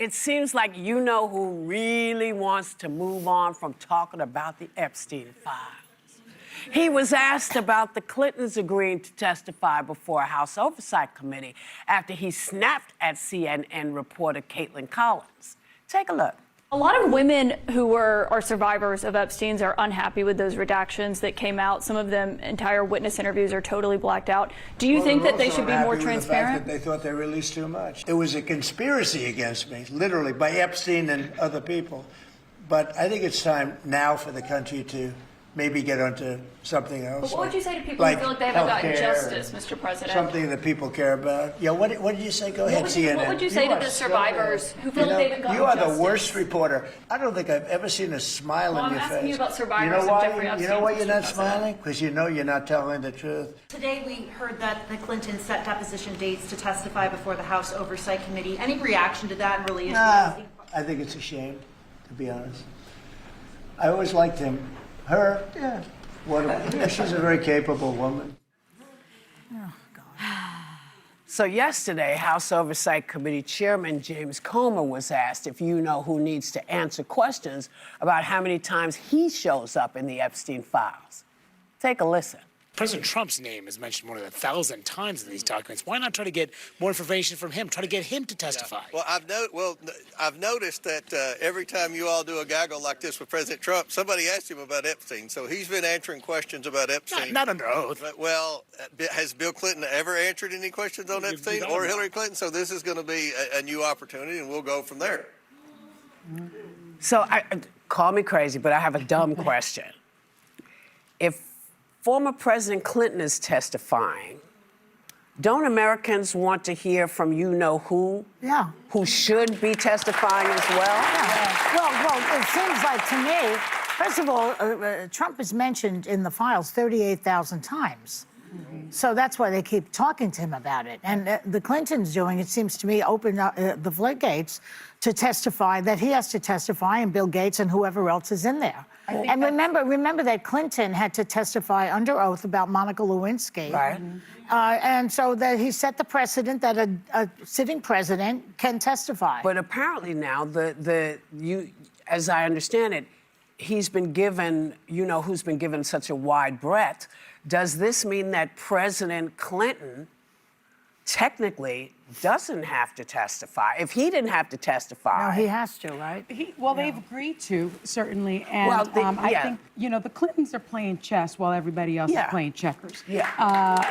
it seems like you know who really wants to move on from talking about the Epstein files. He was asked about the Clintons agreeing to testify before a House Oversight Committee after he snapped at CNN reporter Caitlin Collins. Take a look. A lot of women who are survivors of Epstein's are unhappy with those redactions that came out. Some of them, entire witness interviews are totally blacked out. Do you think that they should be more transparent? They thought they released too much. It was a conspiracy against me, literally, by Epstein and other people. But I think it's time now for the country to maybe get onto something else. But what would you say to people who feel like they haven't gotten justice, Mr. President? Something that people care about. Yeah, what did you say? Go ahead, CNN. What would you say to the survivors who feel like they haven't gotten justice? You are justice? the worst reporter. I don't think I've ever seen a smile on your face. I'm asking you about survivors of Jeffrey Epstein. You know why you're not smiling? Because you know you're not telling the truth. Today we heard that the Clintons set deposition dates to testify before the House Oversight Committee. Any reaction to that in relation? I think it's a shame, to be honest. I always liked him. Her, yeah. She's a very capable woman. Oh, God. So yesterday, House Oversight Committee Chairman James Comer was asked if you know who needs to answer questions about how many times he shows up in the Epstein files. Take a listen. President Trump's name is mentioned more than 1,000 times in these documents. Why not try to get more information from him? Try to get him to testify. Yeah. Well, I've noticed that every time you all do a gaggle like this with President Trump, somebody asks him about Epstein. So he's been answering questions about Epstein. Not under oath. Well, has Bill Clinton ever answered any questions on Epstein or Hillary Clinton? So this is going to be a new opportunity, and we'll go from there. So call me crazy, but I have a dumb question. If former President Clinton is testifying, don't Americans want to hear from you-know-who? Yeah. Who should be testifying as well? Yeah. Well, it seems like to me, first of all, Trump is mentioned in the files 38,000 times. Mm-hmm. So that's why they keep talking to him about it. And the Clintons doing, it seems to me, open up the floodgates to testify, that he has to testify, and Bill Gates and whoever else is in there. And remember that Clinton had to testify under oath about Monica Lewinsky. Right. And so that he set the precedent that a sitting president can testify. But apparently now, as I understand it, he's been given, who's been given such a wide breadth. Does this mean that President Clinton technically doesn't have to testify? If he didn't have to testify... No, he has to, right? They've agreed to, certainly. And I think, the Clintons are playing chess while everybody else is playing checkers. Yeah.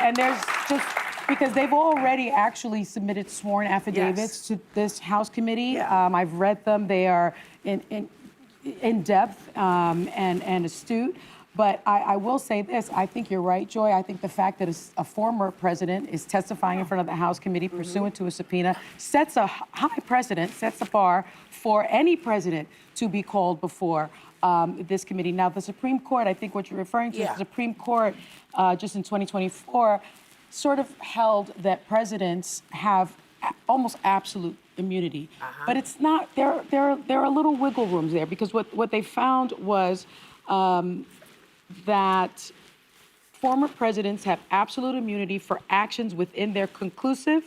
And there's just... Because they've already actually submitted sworn affidavits to this House committee. Yeah. I've read them. They are in depth and astute. But I will say this, I think you're right, Joy. I think the fact that a former president is testifying in front of the House committee pursuant to a subpoena sets a high precedent, sets a bar for any president to be called before this committee. Now, the Supreme Court, I think what you're referring to is the Supreme Court just in 2024 sort of held that presidents have almost absolute immunity. But it's not, there are little wiggle rooms there, because what they found was that former presidents have absolute immunity for actions within their conclusive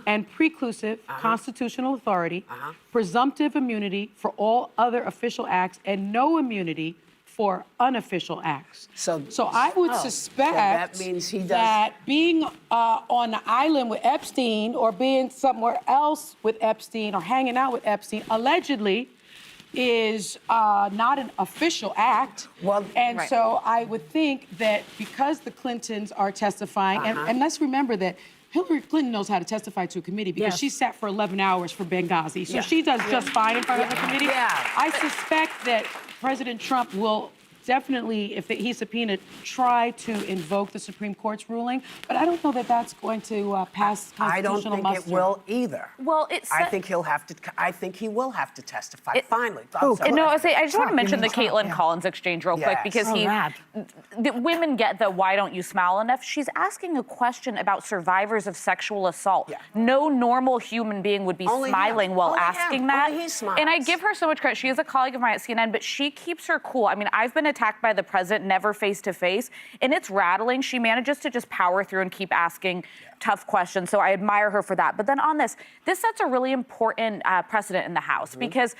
and preclusive constitutional authority, presumptive immunity for all other official acts, and no immunity for unofficial acts. So I would suspect that means he does... that being on the island with Epstein, or being somewhere else with Epstein, or hanging out with Epstein, allegedly, is not an official act. So I would think that because the Clintons are testifying, and let's remember that Hillary Clinton knows how to testify to a committee, because she sat for 11 hours for Benghazi. So she does just fine in front of the committee. I suspect that President Trump will definitely, if he's subpoenaed, try to invoke the Supreme Court's ruling. But I don't know that that's going to pass constitutional muster. I don't think it will either. Well, I think he will have to testify. Finally. I just want to mention the Caitlin Collins exchange real quick, because the women get the "why don't you smile enough?" She's asking a question about survivors of sexual assault. No normal human being would be smiling while asking that. Only he smiles. And I give her so much credit. She is a colleague of mine at CNN, but she keeps her cool. I mean, I've been attacked by the president, never face to face, and it's rattling. She manages to just power through and keep asking tough questions. So I admire her for that. But then on this sets a really important precedent in the House because,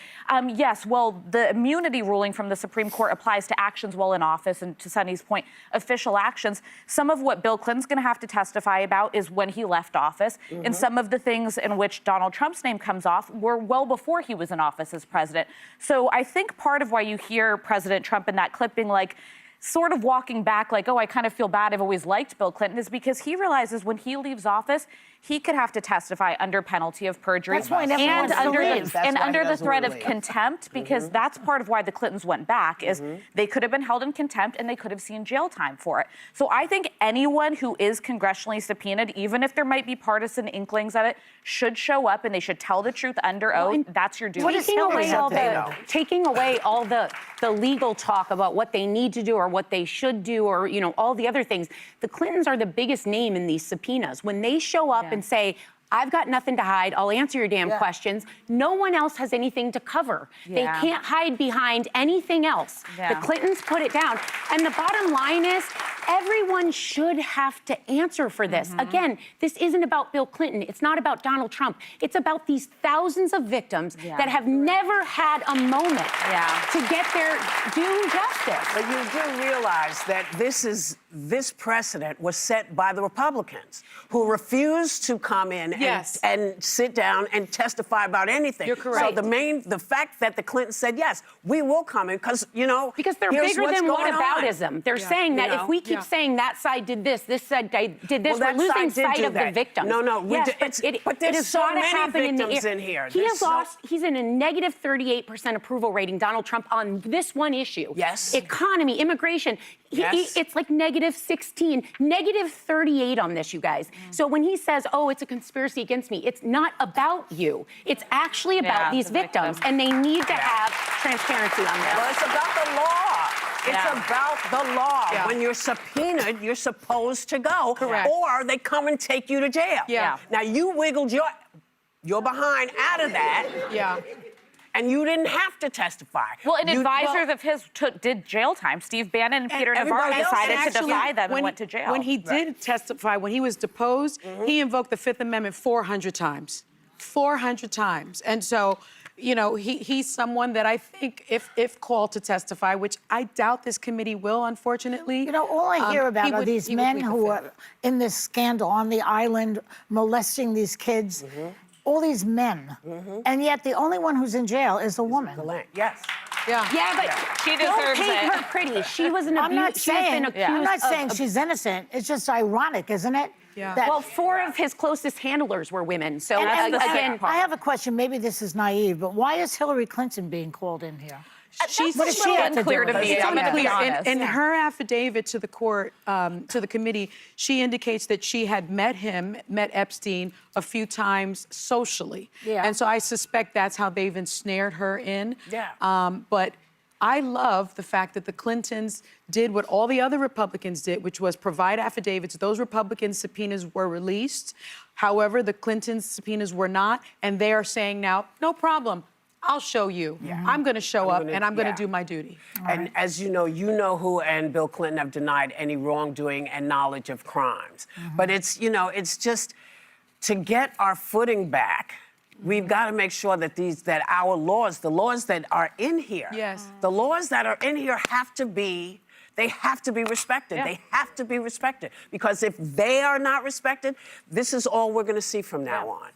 yes, well, the immunity ruling from the Supreme Court applies to actions while in office, and to Sunny's point, official actions. Some of what Bill Clinton's going to have to testify about is when he left office, and some of the things in which Donald Trump's name comes off were well before he was in office as president. So I think part of why you hear President Trump in that clipping, like, sort of walking back like, oh, I kind of feel bad, I've always liked Bill Clinton, is because he realizes when he leaves office, he could have to testify under penalty of perjury That's why he never and wants to leave. under the threat of contempt, because that's part of why the Clintons went back, is they could have been held in contempt and they could have seen jail time for it. So I think anyone who is congressionally subpoenaed, even if there might be partisan inklings of it, should show up and they should tell the truth under oath. That's your duty. Taking away all the legal talk about what they need to do or what they should do, or, you know, all the other things. The Clintons are the biggest name in these subpoenas. When they show up and say, I've got nothing to hide, I'll answer your damn questions, no one else has anything to cover. They can't hide behind anything else. The Clintons put it down. And the bottom line is, everyone should have to answer for this. Again, this isn't about Bill Clinton. It's not about Donald Trump. It's about these thousands of victims that have never had a moment to get their due justice. But you do realize that this precedent was set by the Republicans, who refused to come in and sit down and testify about anything. You're correct. So the fact that the Clintons said, yes, we will come in, because, you know, because they're here's bigger what's than going on. whataboutism. They're saying that if we keep saying that side did this side did this, Well, we're losing sight of the victims. No, yes, but there's so many victims in here. He has lost. He's in a negative 38% approval rating, Donald Trump, on this one issue. Yes. Economy, immigration. It's like negative 16, negative 38 on this, you guys. So when he says, oh, it's a conspiracy against me, it's not about you. It's actually about these victims, and they need to have transparency on this. Well, it's about the law. It's about the law. When you're subpoenaed, you're supposed to go. Correct. Or they come and take you to jail. Now, you wiggled your behind out of that. And you didn't have to testify. Well, and advisors of his did jail time. Steve Bannon and Peter Navarro decided to defy them and went to jail. When he did testify, when he was deposed, he invoked the Fifth Amendment 400 times. 400 times. And so, you know, he's someone that I think, if called to testify, which I doubt this committee will, unfortunately. You know, all I hear about are these men who are in this scandal on the island molesting these kids. All these men. And yet the only one who's in jail is a woman. Yes. Yeah, but she don't deserves paint it. her pretty. She was an I'm not abuse. She has been accused I'm not saying of she's innocent. It's just ironic, isn't it? That, well, 4 of his closest handlers were women. So and again, I have a question. Maybe this is naive, but why is Hillary Clinton being called in here? She's what does she have to unclear do to with me. it? I'm going to be honest. In her affidavit to the court, to the committee, she indicates that she had met Epstein a few times socially. And so I suspect that's how they've ensnared her in. But I love the fact that the Clintons did what all the other Republicans did, which was provide affidavits. Those Republican subpoenas were released. However, the Clintons subpoenas were not, and they are saying now, no problem. I'll show you. I'm going to show up, and I'm going to do my duty. And as you know who and Bill Clinton have denied any wrongdoing and knowledge of crimes. But it's, you know, it's just to get our footing back. We've got to make sure that our laws, the laws that are in here, the laws that are in here have to be respected. They have to be respected. Because if they are not respected, this is all we're going to see from now on.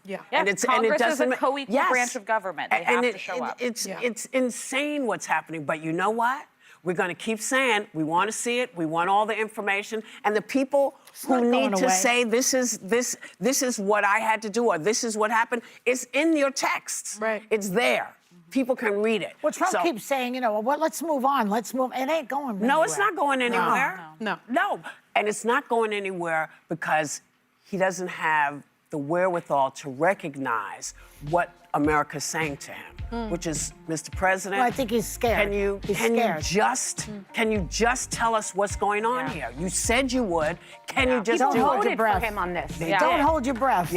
Congress is a co-equal branch of government. They have to show up. It's insane what's happening. But you know what? We're going to keep saying we want to see it. We want all the information. And the people who need to say this is what I had to do, or this is what happened, it's in your texts. It's there. People can read it. Well, Trump keeps saying, you know, well, let's move on. Let's move. It ain't going anywhere. No, it's not going anywhere. No. And it's not going anywhere because he doesn't have the wherewithal to recognize what America's saying to him, which is, Mr. President. Well, I think he's scared. Can you just tell us what's going on here? You said you would. Can you just people do it? voted for him on this. Don't hold your breath.